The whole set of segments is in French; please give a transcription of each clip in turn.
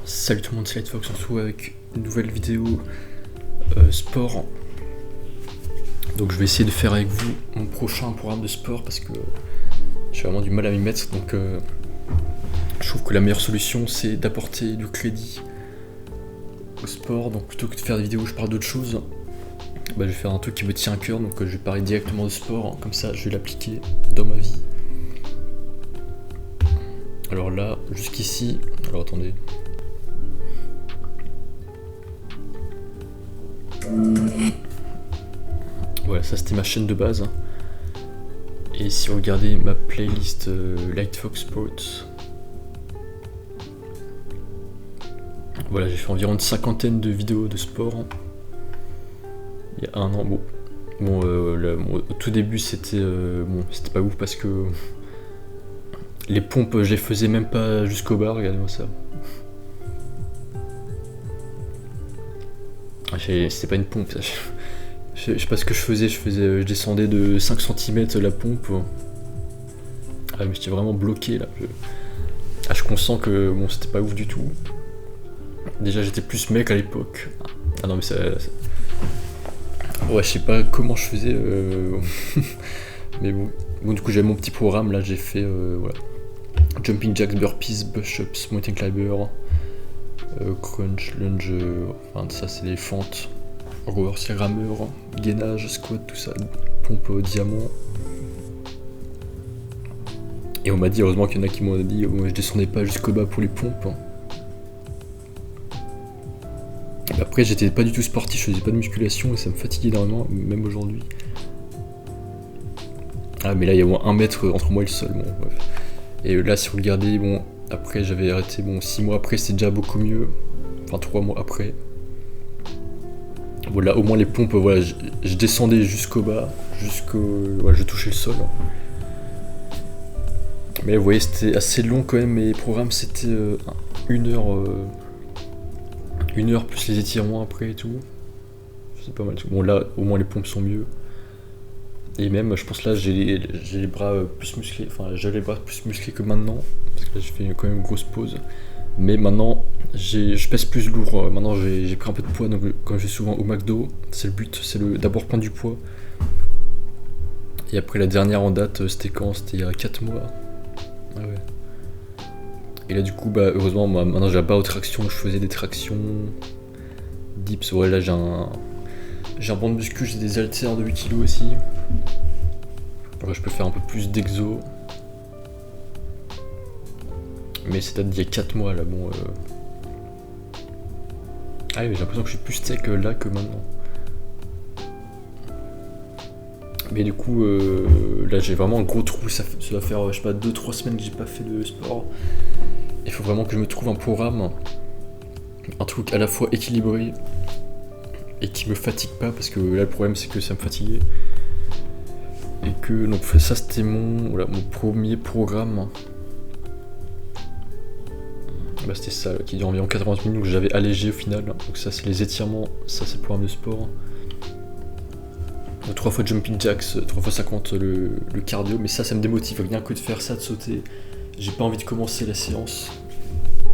Salut tout le monde, c'est Lightfox, on se retrouve avec une nouvelle vidéo sport. Donc je vais essayer de faire avec vous mon prochain programme de sport parce que j'ai vraiment du mal à m'y mettre. Donc je trouve que la meilleure solution c'est d'apporter du crédit au sport. Donc plutôt que de faire des vidéos où je parle d'autre chose, je vais faire un truc qui me tient à cœur. Donc je vais parler directement de sport, comme ça je vais l'appliquer dans ma vie. Alors là, jusqu'ici, alors attendez. Voilà, ça c'était ma chaîne de base. Et si vous regardez ma playlist Lightfox Sports, voilà, j'ai fait environ une cinquantaine de vidéos de sport il y a un an. Au tout début c'était pas ouf parce que les pompes je les faisais même pas jusqu'au bas, regardez-moi ça. C'était pas une pompe ça. Je sais pas ce que je descendais de 5 cm la pompe. Ah mais j'étais vraiment bloqué là. Je consens que c'était pas ouf du tout. Déjà j'étais plus mec à l'époque. Ah non mais ça... Ouais je sais pas comment je faisais mais bon du coup j'avais mon petit programme là, j'ai fait voilà. Jumping jacks, burpees, push-ups, mountain climber, crunch, lunge, enfin ça c'est les fentes, rower, rameur, gainage, squat, tout ça, pompe diamant. Et on m'a dit, heureusement qu'il y en a qui m'ont dit, je descendais pas jusqu'au bas pour les pompes. Après j'étais pas du tout sportif, je faisais pas de musculation et ça me fatiguait énormément, même aujourd'hui. Ah mais là il y a au moins 1 mètre entre moi et le sol, bon bref. Et là si vous regardez, après j'avais arrêté, 6 mois après c'était déjà beaucoup mieux. Enfin 3 mois après. Bon là au moins les pompes, voilà, je descendais jusqu'au bas, je touchais le sol. Mais vous voyez c'était assez long quand même, mes programmes c'était 1 heure plus les étirements après et tout. C'est pas mal. Bon là au moins les pompes sont mieux. Et même je pense là j'ai les bras plus musclés, enfin j'avais les bras plus musclés que maintenant. Parce que là j'ai fait quand même une grosse pause. Mais maintenant je pèse plus lourd, maintenant j'ai pris un peu de poids, donc quand je vais souvent au McDo, c'est le but, c'est d'abord prendre du poids. Et après la dernière en date, c'était quand? C'était il y a 4 mois. Ah ouais. Et là du coup heureusement maintenant j'ai la barre aux tractions, je faisais des tractions, dips, ouais là j'ai un banc de muscu, j'ai des haltères de 8 kg aussi. Alors, je peux faire un peu plus d'exo. Mais c'est d'il y a 4 mois là, Ah oui, mais j'ai l'impression que je suis plus sec là que maintenant. Mais du coup, là j'ai vraiment un gros trou, ça doit faire, 2-3 semaines que j'ai pas fait de sport. Il faut vraiment que je me trouve un programme, un truc à la fois équilibré et qui me fatigue pas, parce que là le problème c'est que ça me fatiguait. Et que, donc ça c'était mon premier programme. C'était ça, qui dure environ 80 minutes, donc j'avais allégé au final. Donc ça c'est les étirements, ça c'est le programme de sport. 3 fois jumping jacks, 3 fois 50 le cardio, mais ça me démotive, rien que de faire ça, de sauter. J'ai pas envie de commencer la séance.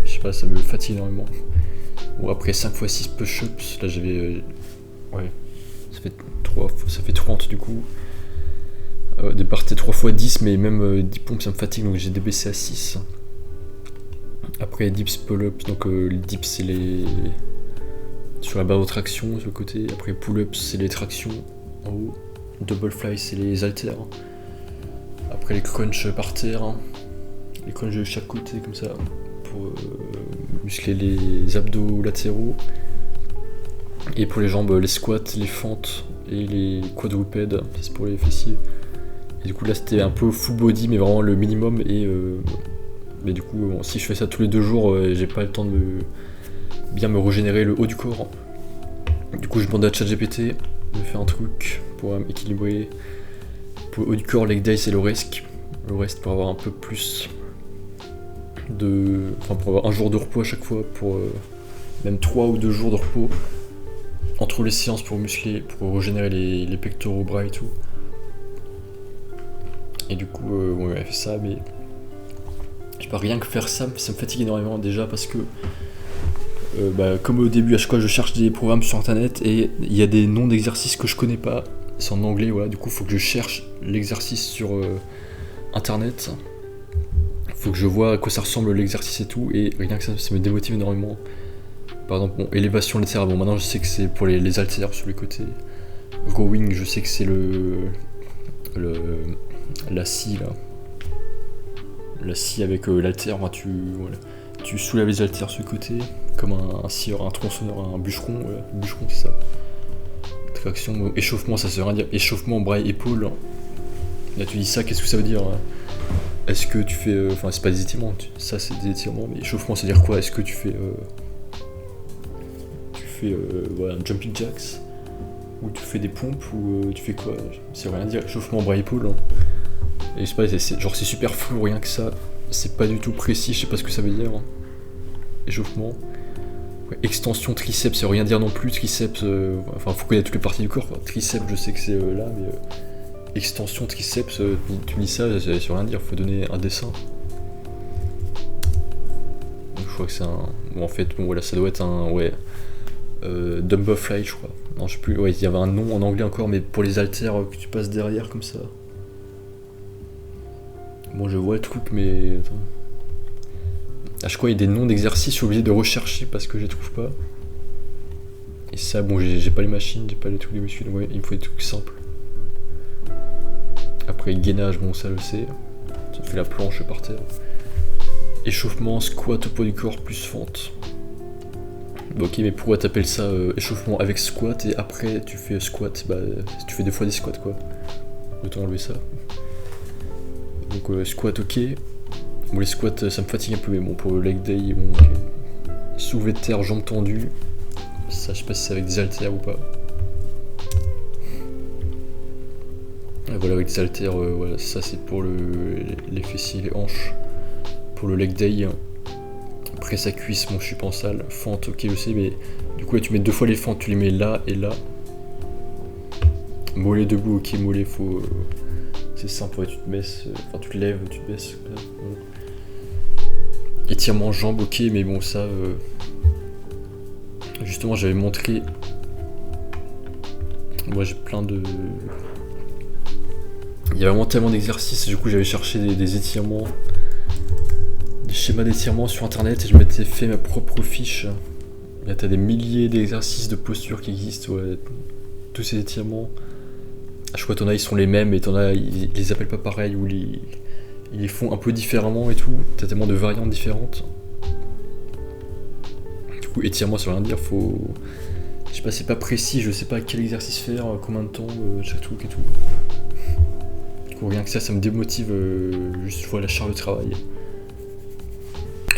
Je sais pas, ça me fatigue énormément. Bon après 5 fois 6 push-ups, là j'avais... ouais, ça fait 30 du coup. Départ c'était 3 fois 10, mais même 10 pompes ça me fatigue, donc j'ai débaissé à 6. Après dips, pull-ups, donc les dips c'est les... sur la barre de traction sur le côté. Après pull-ups c'est les tractions en haut. Double fly c'est les haltères. Après les crunchs par terre. Les crunchs de chaque côté comme ça, pour muscler les abdos latéraux. Et pour les jambes, les squats, les fentes et les quadrupèdes, c'est pour les fessiers. Et du coup là c'était un peu full body, mais vraiment le minimum. Et mais du coup si je fais ça tous les 2 jours, j'ai pas le temps de bien me régénérer le haut du corps. Du coup je demande à ChatGPT de faire un truc pour équilibrer pour le haut du corps, leg day c'est le reste pour avoir un peu plus pour avoir 1 jour de repos à chaque fois, pour même 3 ou 2 jours de repos entre les séances pour muscler, pour régénérer les pectoraux, bras et tout. Et du coup elle fait ça, mais je sais pas, rien que faire ça me fatigue énormément, déjà parce que Comme au début, à chaque fois je cherche des programmes sur internet et il y a des noms d'exercices que je connais pas, c'est en anglais, voilà, du coup faut que je cherche l'exercice sur internet, faut que je vois à quoi ça ressemble l'exercice et tout, et rien que ça me démotive énormément. Par exemple, élévation latérale, maintenant je sais que c'est pour les haltères sur les côtés. Rowing, je sais que c'est la scie là. La scie avec l'haltère, tu soulèves les haltères sur le côté, comme un scieur, un tronçonneur, un bûcheron, voilà. Le bûcheron c'est ça. Traction, échauffement, ça veut rien dire. Échauffement, bras et épaules. Là tu dis ça, qu'est-ce que ça veut dire? Est-ce que tu fais. Enfin, c'est pas des étirements, ça c'est des étirements, mais échauffement, ça veut dire quoi? Est-ce que tu fais. Voilà, un jumping jacks? Ou tu fais des pompes? Ou tu fais quoi? Ça veut rien dire. Échauffement, bras et épaules. Et je sais pas, c'est super flou, rien que ça. C'est pas du tout précis, je sais pas ce que ça veut dire. Échauffement. Ouais, extension, triceps, ça veut rien dire non plus. Triceps, enfin, faut connaître toutes les parties du corps, quoi. Triceps, je sais que c'est là, mais. Extension, triceps, tu me dis ça, ça veut rien dire, faut donner un dessin. Donc, je crois que c'est un. Bon, en fait, bon, voilà, ça doit être un. Ouais. Dumbbell fly, je crois. Non, je sais plus, ouais, il y avait un nom en anglais encore, mais pour les haltères que tu passes derrière comme ça. Bon, je vois le truc, mais. Attends. À chaque fois, il y a des noms d'exercices, je suis obligé de rechercher parce que je les trouve pas. Et ça, bon, j'ai pas les machines, j'ai pas les trucs des muscles, donc ouais, il me faut des trucs simples. Après, gainage, bon, ça je sais. Ça fait la planche par terre. Échauffement, squat au poids du corps plus fente. Bon, ok, mais pourquoi t'appelles ça échauffement avec squat et après tu fais squat? Bah, tu fais 2 fois des squats, quoi. Autant enlever ça. Donc, squat, ok. Bon, les squats, ça me fatigue un peu, mais bon, pour le leg day, bon, ok. Soulevé de terre, jambes tendues. Ça, je sais pas si c'est avec des haltères ou pas. Et voilà, avec des haltères, voilà, ça c'est pour les fessiers, les hanches. Pour le leg day. Après sa cuisse, bon, je suis pas en salle. Fente, ok, je sais, mais du coup, là, tu mets 2 fois les fentes, tu les mets là et là. Mollet debout, ok, mollet, faut. C'est simple, ouais, tu te baisses, enfin, tu te lèves, tu te baisses. Bon. Étirement jambes, ok, mais bon, ça. Justement, j'avais montré. Moi, j'ai plein de. Il y a vraiment tellement d'exercices, du coup j'avais cherché des étirements, des schémas d'étirements sur internet et je m'étais fait ma propre fiche. Là t'as des milliers d'exercices de posture qui existent, ouais. Tous ces étirements. À chaque fois t'en as ils sont les mêmes et t'en as ils les appellent pas pareil ou ils les font un peu différemment et tout. T'as tellement de variantes différentes. Du coup étirement ça veut rien dire, faut. Je sais pas, c'est pas précis, je sais pas quel exercice faire, combien de temps, chaque truc et tout. Rien que ça me démotive, juste je vois la charge de travail.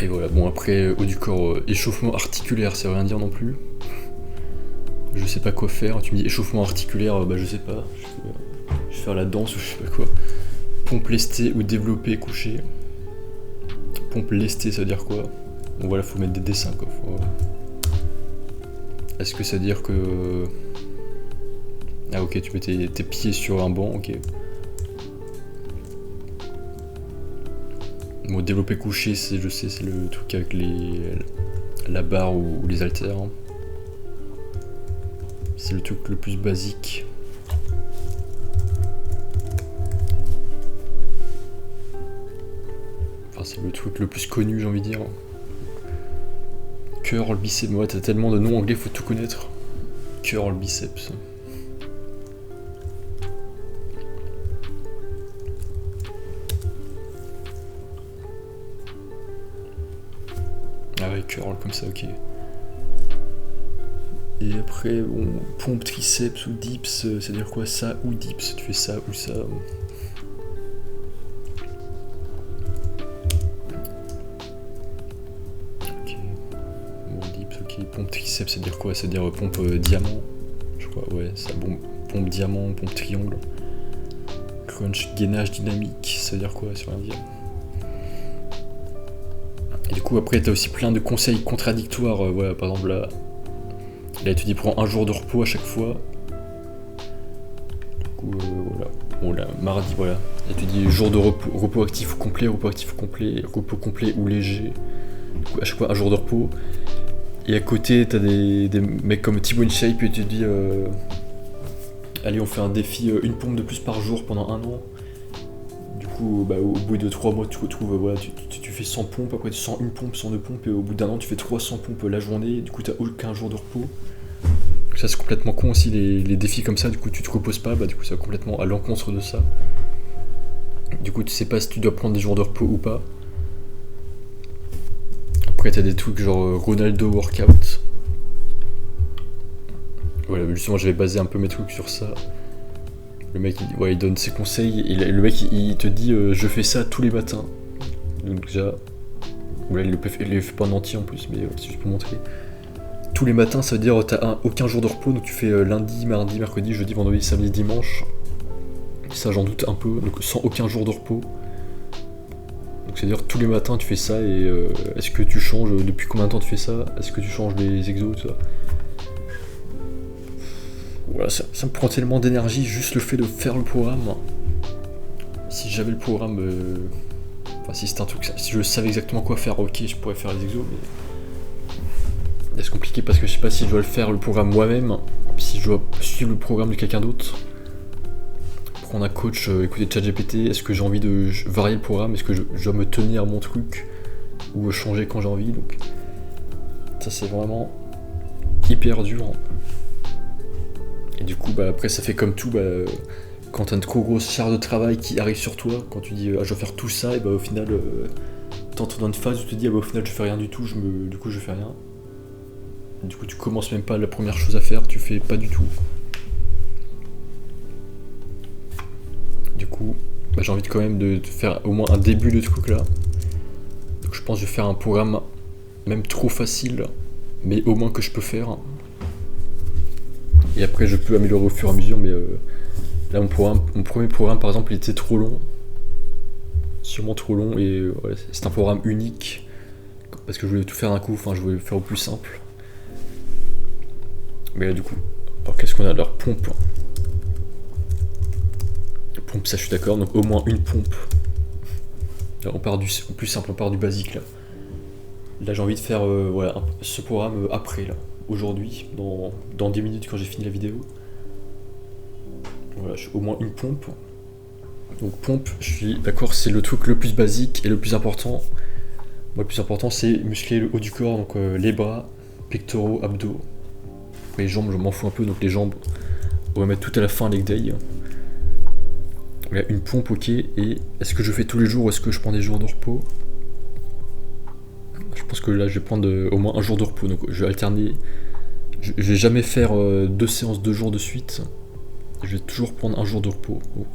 Et voilà, bon après, haut du corps, échauffement articulaire, ça veut rien dire non plus. Je sais pas quoi faire, tu me dis échauffement articulaire, bah je sais pas. Je vais faire la danse ou je sais pas quoi. Pompe lestée ou développé couché. Pompe lestée, ça veut dire quoi? Bon voilà, faut mettre des dessins quoi. Est-ce que ça veut dire que. Ah ok, tu mets tes pieds sur un banc, ok. Bon, développé couché, je sais, c'est le truc avec la barre ou les haltères. Hein. C'est le truc le plus basique. Enfin, c'est le truc le plus connu, j'ai envie de dire. Curl, biceps, ouais, t'as tellement de noms anglais, faut tout connaître. Curl, biceps. Ah ouais, curl comme ça, ok. Et après, bon, pompe, triceps ou dips, c'est-à-dire quoi? Ça ou dips? Tu fais ça ou ça? Ok. Bon, dips, ok. Pompe, triceps, c'est-à-dire quoi? C'est-à-dire pompe diamant? Je crois, ouais, ça. Bon, pompe diamant, pompe triangle. Crunch, gainage dynamique, ça veut dire quoi? Ça veut rien dire. Et du coup, après, t'as aussi plein de conseils contradictoires. Voilà, par exemple, là, tu dis prends un jour de repos à chaque fois. Du coup, voilà. Bon, là, mardi, voilà. Là, tu dis jour de repos actif ou complet, repos actif ou complet, repos complet ou léger. Du coup, à chaque fois, un jour de repos. Et à côté, t'as des mecs comme Thibaut InShape et tu te dis allez, on fait un défi, une pompe de plus par jour pendant 1 an. Du coup, bah, au bout de 3 mois, tu retrouves, voilà, tu fais 100 pompes, après tu sens une pompe, 102 pompes, et au bout d'1 an, tu fais 300 pompes la journée, du coup, t'as aucun jour de repos. Ça, c'est complètement con aussi, les défis comme ça, du coup, tu te reposes pas, bah, du coup, ça va complètement à l'encontre de ça. Du coup, tu sais pas si tu dois prendre des jours de repos ou pas. Après, t'as des trucs genre Ronaldo Workout. Voilà, justement, j'avais basé un peu mes trucs sur ça. Le mec, il donne ses conseils, et le mec, il te dit je fais ça tous les matins. Donc déjà, voilà, il le fait pas en entier en plus, mais c'est juste pour montrer. Tous les matins, ça veut dire t'as aucun jour de repos, donc tu fais lundi, mardi, mercredi, jeudi, vendredi, samedi, dimanche. Ça, j'en doute un peu, donc sans aucun jour de repos. Donc c'est-à-dire tous les matins tu fais ça, et est-ce que tu changes, depuis combien de temps tu fais ça? Est-ce que tu changes les exos, tout ça? Voilà, ça me prend tellement d'énergie, juste le fait de faire le programme. Si j'avais le programme, enfin si c'était un truc, si je savais exactement quoi faire, ok, je pourrais faire les exos, mais c'est compliqué parce que je sais pas si je dois le faire le programme moi-même, si je dois suivre le programme de quelqu'un d'autre, prendre un coach, écouter ChatGPT, est-ce que j'ai envie de varier le programme, est-ce que je dois me tenir à mon truc, ou changer quand j'ai envie, donc ça c'est vraiment hyper dur. Et du coup, bah, après, ça fait comme tout, bah, quand t'as une trop grosse charge de travail qui arrive sur toi, quand tu dis je dois faire tout ça, et bah au final, t'entres dans une phase où tu te dis bah, au final, je fais rien du tout, du coup, je fais rien. Et du coup, tu commences même pas la première chose à faire, tu fais pas du tout. Du coup, bah, j'ai envie quand même de faire au moins un début de truc là. Donc, je pense que je vais faire un programme, même trop facile, mais au moins que je peux faire. Et après, je peux améliorer au fur et à mesure, mais là, mon premier programme, par exemple, il était trop long. Sûrement trop long, et ouais, c'est un programme unique. Parce que je voulais tout faire d'un coup, enfin, je voulais le faire au plus simple. Mais là, du coup, alors qu'est-ce qu'on a? Alors, pompe. Pompe, ça, je suis d'accord, donc au moins une pompe. Alors, on part du plus simple, on part du basique, là. Là, j'ai envie de faire voilà, ce programme après, là. Aujourd'hui, dans 10 minutes, quand j'ai fini la vidéo. Voilà, au moins une pompe. Donc pompe, je suis d'accord, c'est le truc le plus basique et le plus important. Moi, le plus important, c'est muscler le haut du corps, donc les bras, pectoraux, abdos. Les jambes, je m'en fous un peu, donc les jambes, on va mettre tout à la fin, leg day. Voilà, une pompe, ok. Et est-ce que je fais tous les jours ou est-ce que je prends des jours de repos? Je pense que là, je vais prendre au moins un jour de repos, donc je vais alterner. Je vais jamais faire 2 séances 2 jours de suite. Je vais toujours prendre un jour de repos. Donc,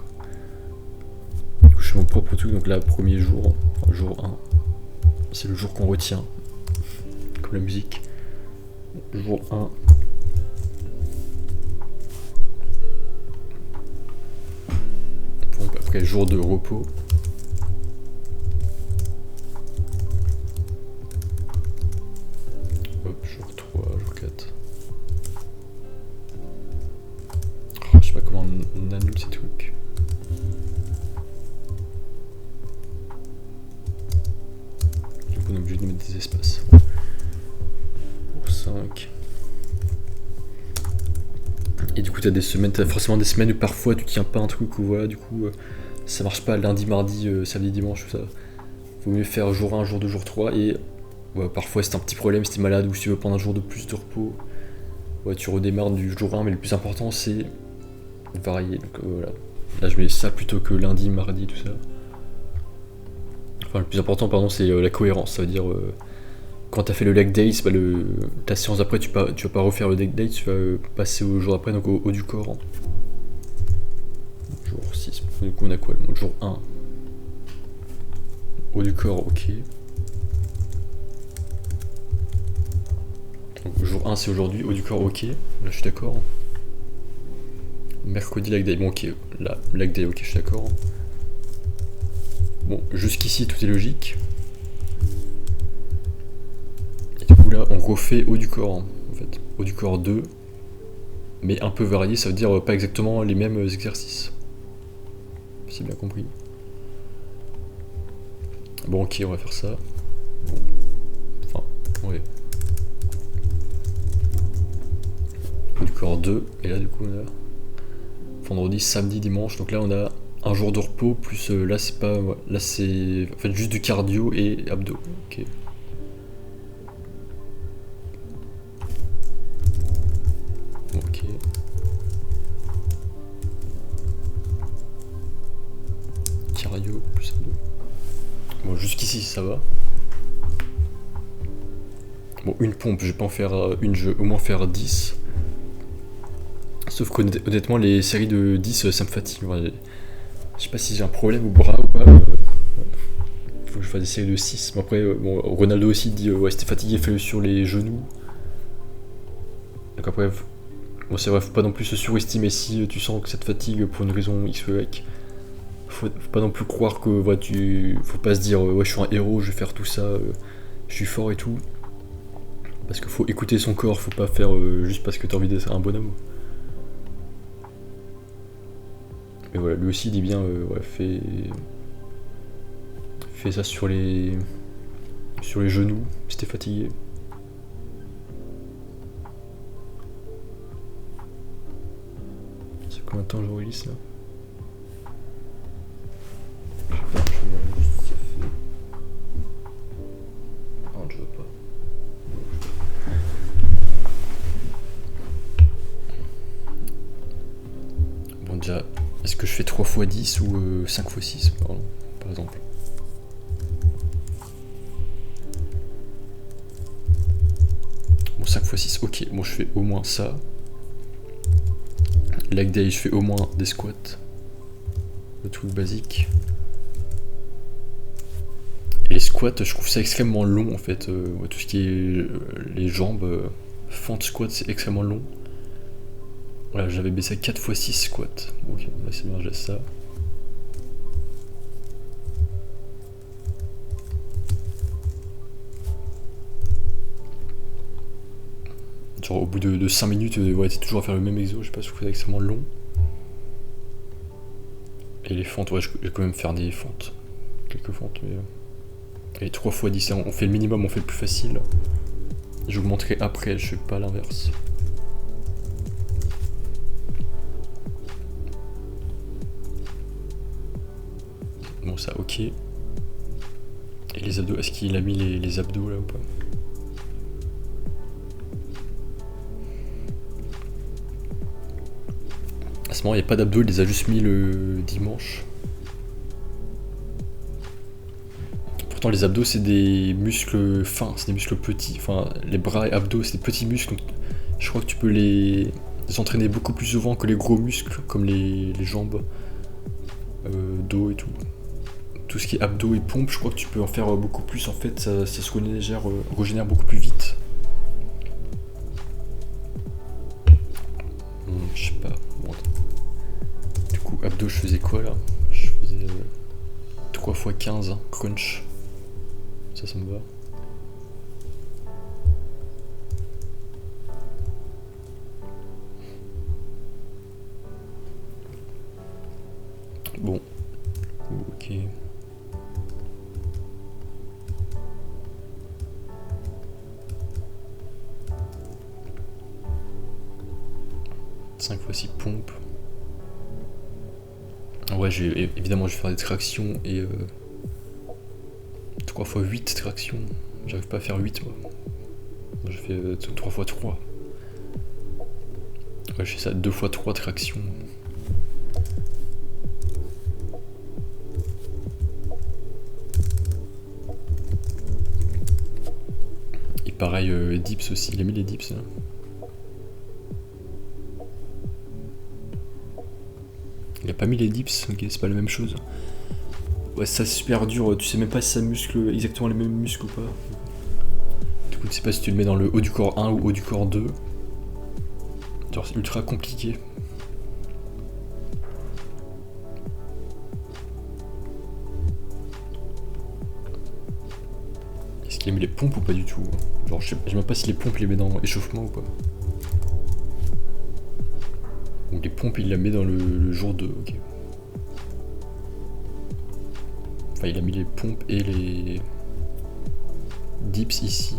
je fais mon propre truc, donc là, premier jour, enfin, jour 1, c'est le jour qu'on retient, comme la musique. Jour 1. Donc après, jour de repos. Hop, jour 3, jour 4. Oh, je sais pas comment on annule ces trucs. Du coup, on est obligé de mettre des espaces. Pour 5. Et du coup, t'as forcément des semaines où parfois tu tiens pas un truc ou voilà, du coup, ça marche pas lundi, mardi, samedi, dimanche, tout ça. Vaut mieux faire jour 1, jour 2, jour 3. Et ouais, parfois, c'est un petit problème si t'es malade ou si tu veux prendre un jour de plus de repos. Ouais, tu redémarres du jour 1, mais le plus important, c'est varier. Donc voilà. Là, je mets ça plutôt que lundi, mardi, tout ça. Enfin, le plus important, pardon, c'est la cohérence. Ça veut dire, quand t'as fait le leg days, bah, ta séance d'après, tu vas pas refaire le leg day, tu vas passer au jour d'après, donc au haut du corps. Hein. Jour 6. Du coup, on a quoi? Le jour 1. Haut du corps, ok. Donc, jour 1, c'est aujourd'hui. Haut du corps, ok. Là, je suis d'accord. Mercredi, leg day. Bon, ok. Là, leg day, ok, je suis d'accord. Bon, jusqu'ici, tout est logique. Et du coup, là, on refait haut du corps, hein, en fait. Haut du corps 2. Mais un peu varié, ça veut dire pas exactement les mêmes exercices. C'est bien compris. Bon, ok, on va faire ça. Bon. Enfin, ouais. corps 2, et là du coup on a vendredi, samedi, dimanche, donc là on a un jour de repos, plus là c'est pas, ouais, là c'est en fait juste du cardio et abdos, ok. Ok. Cardio plus abdos. Bon, jusqu'ici ça va. Bon, une pompe, je vais pas en faire une, je vais au moins faire 10. Sauf qu'honnêtement, les séries de 10, ça me fatigue. Ouais, je sais pas si j'ai un problème au bras ou pas. Faut que je fasse des séries de 6. Mais après, bon, Ronaldo aussi dit ouais, si t'es fatigué, fais-le sur les genoux. Donc après, bon, c'est vrai, faut pas non plus se surestimer si tu sens que ça te fatigue pour une raison X ou Y. Faut pas non plus croire que ouais, faut pas se dire ouais, je suis un héros, je vais faire tout ça, je suis fort et tout. Parce qu'il faut écouter son corps, faut pas faire juste parce que t'as envie d'être un bonhomme. Mais voilà, lui aussi il dit bien, ouais, fais ça sur les genoux si t'es fatigué. C'est combien de temps je release là? Je sais pas, je vais voir juste si ça fait. Non, je veux pas. Bon, déjà, est-ce que je fais 3 x 10 ou 5 x 6 par exemple? Bon, 5 x 6, ok, bon, je fais au moins ça. Leg day, je fais au moins des squats. Le truc basique. Et les squats, je trouve ça extrêmement long en fait. Tout ce qui est les jambes, fente squat, c'est extrêmement long. Voilà, j'avais baissé 4 x 6 squats. Ok, là c'est bien, j'ai ça. Genre au bout de 5 minutes, ouais, t'es toujours à faire le même exo, je sais pas si vous faites extrêmement long. Et les fentes, ouais, je vais quand même faire des fentes. Quelques fentes, mais. Et 3 x 10, on fait le minimum, on fait le plus facile. Je vous montrerai après, je fais pas l'inverse. Bon, ça, ok. Et les abdos, est-ce qu'il a mis les abdos là ou pas? À ce moment, il n'y a pas d'abdos, il les a juste mis le dimanche. Pourtant, les abdos, c'est des muscles fins, c'est des muscles petits. Enfin, les bras et abdos, c'est des petits muscles. Je crois que tu peux les entraîner beaucoup plus souvent que les gros muscles, comme les jambes, dos et tout. Tout ce qui est abdos et pompes, je crois que tu peux en faire beaucoup plus. En fait, ça se régénère beaucoup plus vite. Je sais pas. Bon, du coup, abdos, je faisais quoi là? Je faisais 3 x 15 crunch. Ça me va. Bon. Ok. Fois 6 pompes. Ouais, évidemment, je vais faire des tractions et 3 x 8 tractions. J'arrive pas à faire 8 moi. Je fais 3 x 3. Ouais, je fais ça 2 x 3 tractions. Et pareil, dips aussi. Il a mis les dips là. Il a pas mis les dips, ok, c'est pas la même chose. Ouais, ça c'est super dur, tu sais même pas si ça muscle exactement les mêmes muscles ou pas. Du coup, tu sais pas si tu le mets dans le haut du corps 1 ou haut du corps 2. Genre, c'est ultra compliqué. Est-ce qu'il a mis les pompes ou pas du tout? Genre, je sais même pas si les pompes il les met dans échauffement ou pas. Donc les pompes il la met dans le jour 2, ok. Enfin il a mis les pompes et les dips ici.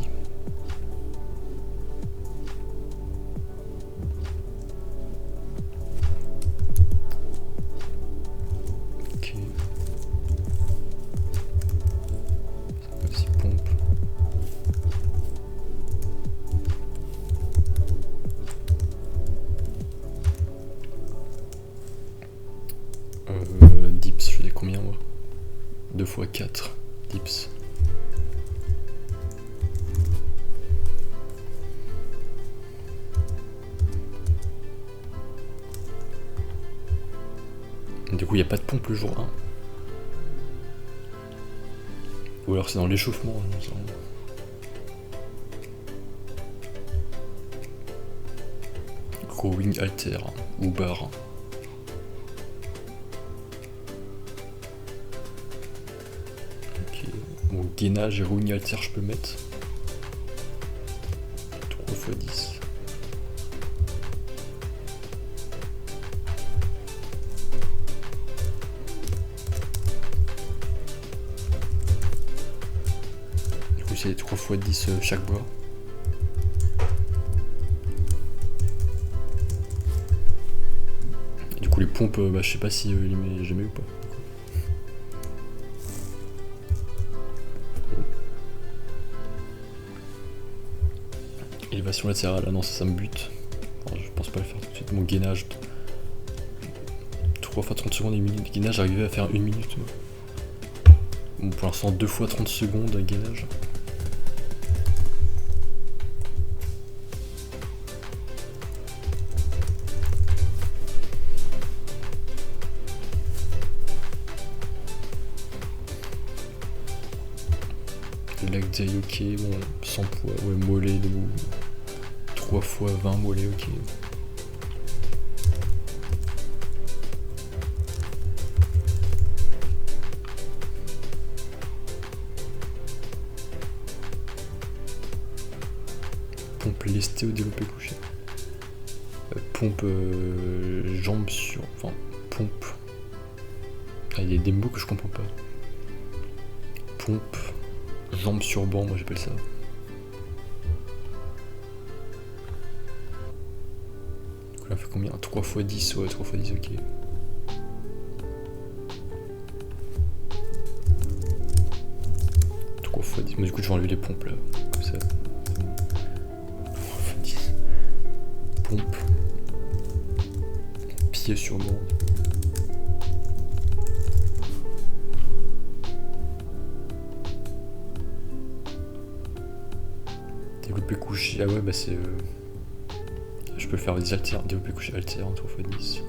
dips. Du coup, il n'y a pas de pompe le jour 1. Ou alors c'est dans l'échauffement. Rowing alter ou barre. Ok. Bon, gainage et rowing alter, je peux mettre. 3 x 10. C'est 3 x 10 chaque bois. Et du coup les pompes, je sais pas si il les met jamais ou pas. Élévation latérale, ah non ça me bute. Enfin, je pense pas le faire tout de suite. Mon gainage, 3 x 30 secondes et 1 minute. Gainage, j'arrivais à faire 1 minute. Bon, pour l'instant 2 x 30 secondes gainage. Leg day, ok, bon, sans poids, ouais, mollet, 3 x 20 mollet, ok. Pompe lestée ou développé couché. Pompe jambes sur. Enfin, pompe. Ah, il y a des mots que je comprends pas. Pompe. Jambes sur banc, moi j'appelle ça. Donc là, on fait combien? 3 x 10, ouais, 3 x 10, ok. Mais du coup, je vais enlever les pompes là. Comme ça. 3 x 10. Pompe. Pied sur banc. Développé couché, ah ouais bah c'est... Je peux faire des haltères, développé couché haltère en 3 x 10.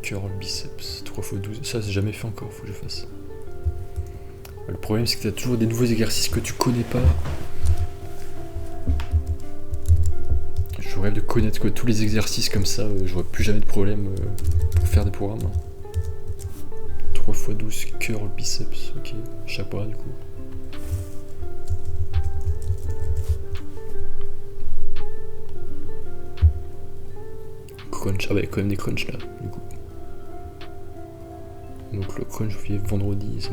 Curl biceps, 3 x 12, ça c'est jamais fait encore, faut que je fasse. Le problème c'est que t'as toujours des nouveaux exercices que tu connais pas. Je rêve de connaître que tous les exercices comme ça, j'aurai plus jamais de problème pour faire des programmes. 3 x 12 curl biceps, ok, chapeau du coup. Crunch, ah bah il y a quand même des crunchs là, du coup. Donc le crunch, je vendredi,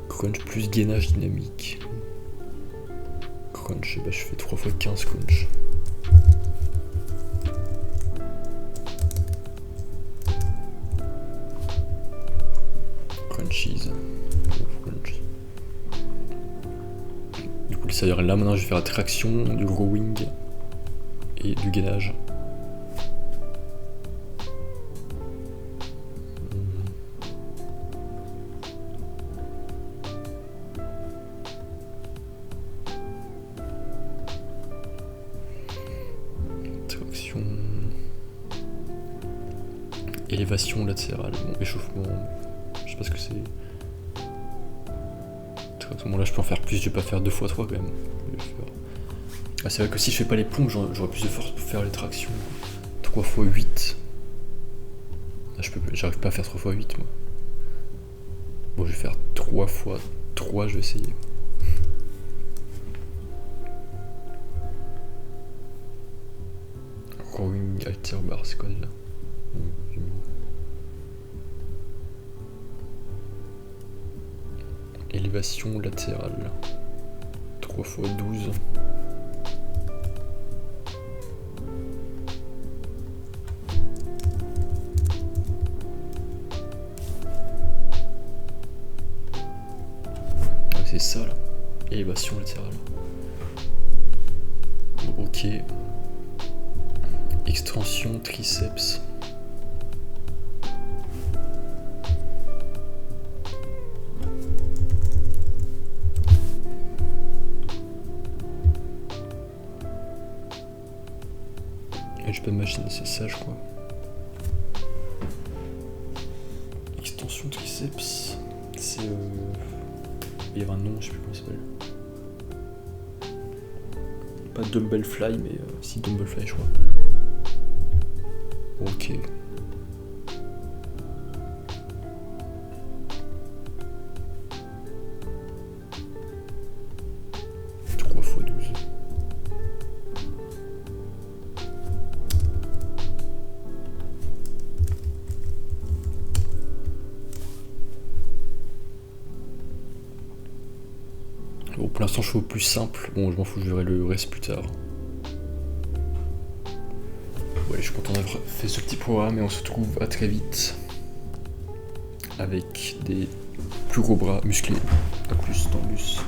crunch plus gainage dynamique. Crunch, bah je fais 3 x 15 crunch. Crunchies. Crunch. Du coup, ça veut dire là maintenant je vais faire la traction, du rowing et du gainage. Élévation latérale, bon, échauffement, je sais pas ce que c'est. Bon là je peux en faire plus, je vais pas faire 2 x 3 quand même. Ah, c'est vrai que si je fais pas les pompes, j'aurai plus de force pour faire les tractions. 3 x 8. Ah, j'arrive pas à faire 3 x 8 moi. Bon je vais faire 3 x 3, je vais essayer. Rowing alter bar, c'est quoi déjà? Élévation latérale. 3 x 12. c'est ça là. Élévation latérale. Bon, ok. Extension triceps. J'ai pas de machine, c'est ça je crois. Extension triceps. C'est il y avait un nom, je sais plus comment ça s'appelle. Pas dumbbell fly, mais si dumbbell fly je crois. Ok. Bon, pour l'instant je fais au plus simple, bon je m'en fous, je verrai le reste plus tard. Ouais, je suis content d'avoir fait ce petit programme et on se retrouve à très vite avec des plus gros bras musclés. A plus dans le bus.